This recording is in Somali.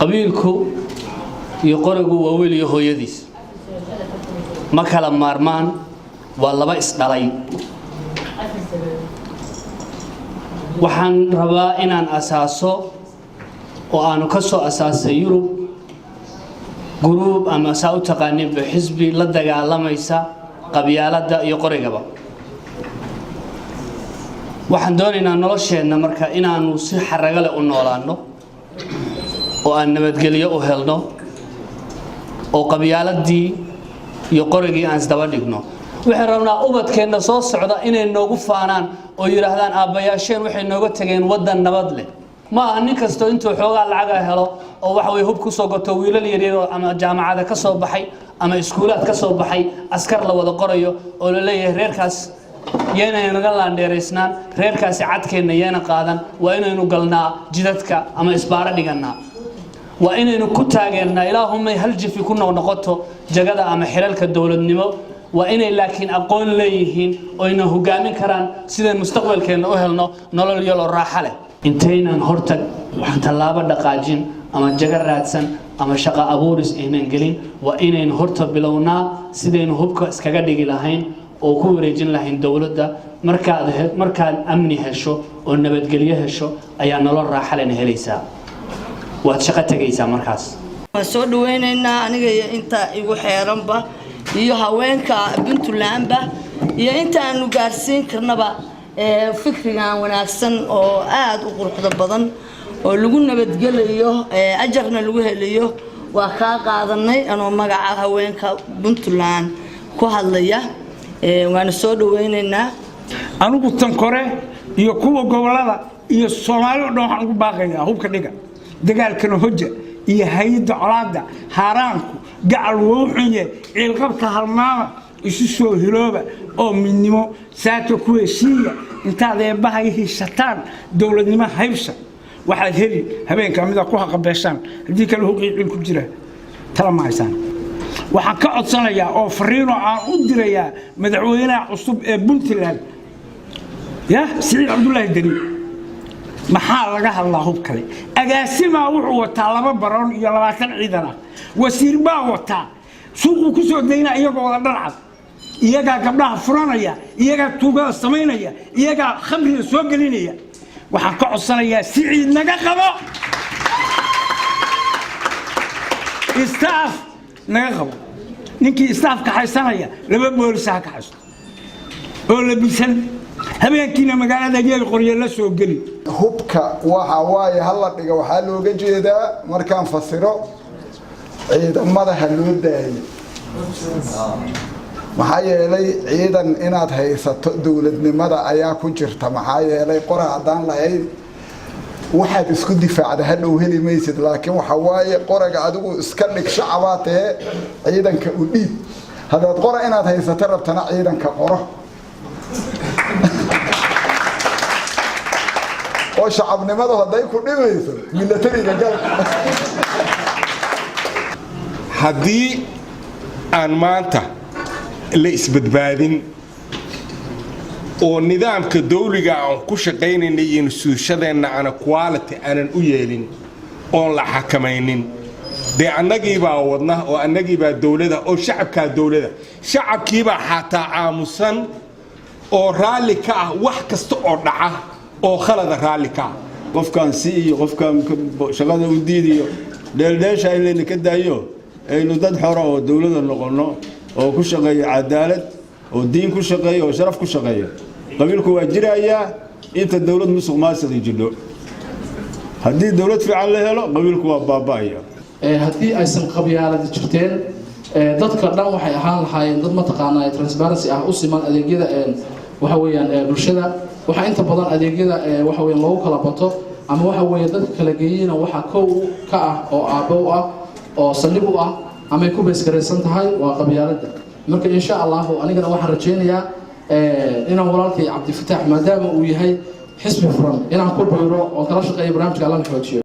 qabiilku iyo qorigu waa wiil iyo hooyadiis ma kala maarmaan waa laba isdhalay waxaan rabaa inaan asaaso oo aanu ka soo asaasay Yurub group ama saa u taqaanay xisbi la dagaalamaysa qabyaalada iyo qorigaba waxaan doonaynaa nolosheena marka inaanu si xaraga leh u noolaano oo aan nabadgelyo u helno oo qabyaaladii iyo qorigii aan isdaba dhigno waxaan rabnaa ubadkeena soo socda inay noogu faanaan oo yiraahdaan aabayaasheen waxay nooga tageen wadan nabad leh ma aha nin kasto intuu xoogaa lacag helo oo wax way hub ku soo goto wiilal yaryar ama jaamacada ka soo baxay ama iskuulaad ka soo baxay askar la wada qorayo oo la leeyahay reerkaas yeena naga laandheereysnaan reerkaasi cadkeena yeena qaadan waa inaynu galnaa jidadka ama isbaara dhiganaa waa inaynu ku taageernaa ilaahumay hal jifi ku noqoto jagada ama xilalka dawladnimo waa inay laakiin aqoon leeyihiin oo inay hogaamin karaan sideen mustaqbalkeena u helno nolol yalo raaxo leh intaynan hortag wax talaabo dhaqaajin ama jaga raadsan ama shaqo abuuris inaan gelin waa inaynu horta bilownaa sidaynu hubka iskaga dhigi lahayn oo ku wareejin lahayn dawladda markaad amni hesho oo nabadgelyo hesho ayaa nolol raaxo leh helaysaa waad shaqo tagaysaa markaas soo dhaweynayna aniga inta igu xeeranba iyo haweenka Puntlandba iyo inta aanu gaarsiin karnaba fikrigan wanaagsan oo aad u quruxda badan oo lagu nabadgelayo ajarna lagu helayo waa ka qaadanay anoo magaca haweenka Puntland ku hadlaya waana soo dhaweynaynaa anigu tan kore iyo kuwa gobolada iyo Soomaaliya oo dhan waxaan ugu baaqayaa hubka dhiga dagaalkana hoja iyo hay'adda colaadda haaraanku gacal wuxuye ciilqabka halmaama isu soo hilooba oo midnimo saato ku heshiiya intaad eebahay heshataan dawladnimo haybsha waxaad heli habeenka mida ku haqabeeshaan hadii kale huqiiqin ku jira tala maaysan waxaan ka codsanayaa oo fariino aan u dirayaa madaxweynaha cusub ee Puntland Siciid Cabdullaahi Dani maxaa laga hadlaa hub kale agaasima wuxuu wataa 2 baroon iyo 20 ciidan ah wasiir baa wataa suuqu ku soo deynaa iyagoo wada dharcad iyaga gabdhaha furanaya iyaga tuugada sameynaya iyaga khamriga soo gelinaya waxaan ka codsanayaa Siciid naga qabo staff naga qabo ninkii staff ka haysanaya 2 boolis ka haysto oo la bisan habeenkiina magaalada yeel qoryo la soo gali hubka waxa waaye hal dhiga waxa looga jeedaa markaan fasiro ciidamada loo daayay maxaa yeelay ciidan inaad haysato dawladnimada ayaa ku jirta maxaa yeelay qora hadaan lahayn waxaad isku difaacda hadhow heli maysid laakiin waxa waaye qoraga adigu iska dhig shacabaatee ciidanka u dhiib hadaad qora inaad haysato rabtana ciidanka qoro oo shacabnimadu haday ku dhibayso militariga gal haddii aan maanta la isbadbaadin oo nidaamka dawliga aan ku shaqaynayna iyo suushadeenna aan quality aanan u yeelin oo la xakamaynin de annagii baa wadna oo annagii baa dawladda oo shacabka dawladda shacabkii baa xataa aamusan oo raali ka ah wax kasta oo dhaca oo khalada raali ka qofkan si iyo qofkan shaqada u diidiyo dheeldheesha in ka daayo aynu dad xor oo dawladda noqono oo ku shaqeeyo cadaalad oo diin ku shaqeeyo oo sharaf ku shaqeeyo qabiilku waa jiraya inta dawlad musuq maasuq jidho hadii dawlad fiican la helo qabiilku waa baabaya hadii aysan qabyaalad jirteen dadka dhan waxay ahaan lahaayeen dad ma taqaanaa transparency ah u siman adeegyada waxa weeyaan bulshada waxa inta badan adeegyada waxa weeyaan loogu kala bato ama waxa weeye dadka kala geeyina waxa koow ka ah oo aabo ah oo saldhig u ah ama ku beeskareysan tahay waa qabyaalada marka insha Allah anigana waxaan rajeynayaa inaan walaalkay Cabdi Fataax maadaama uu yahay xisbi furan inaan ku biiro oo kala shaqeeyo barnaamijka Allah xoojiyo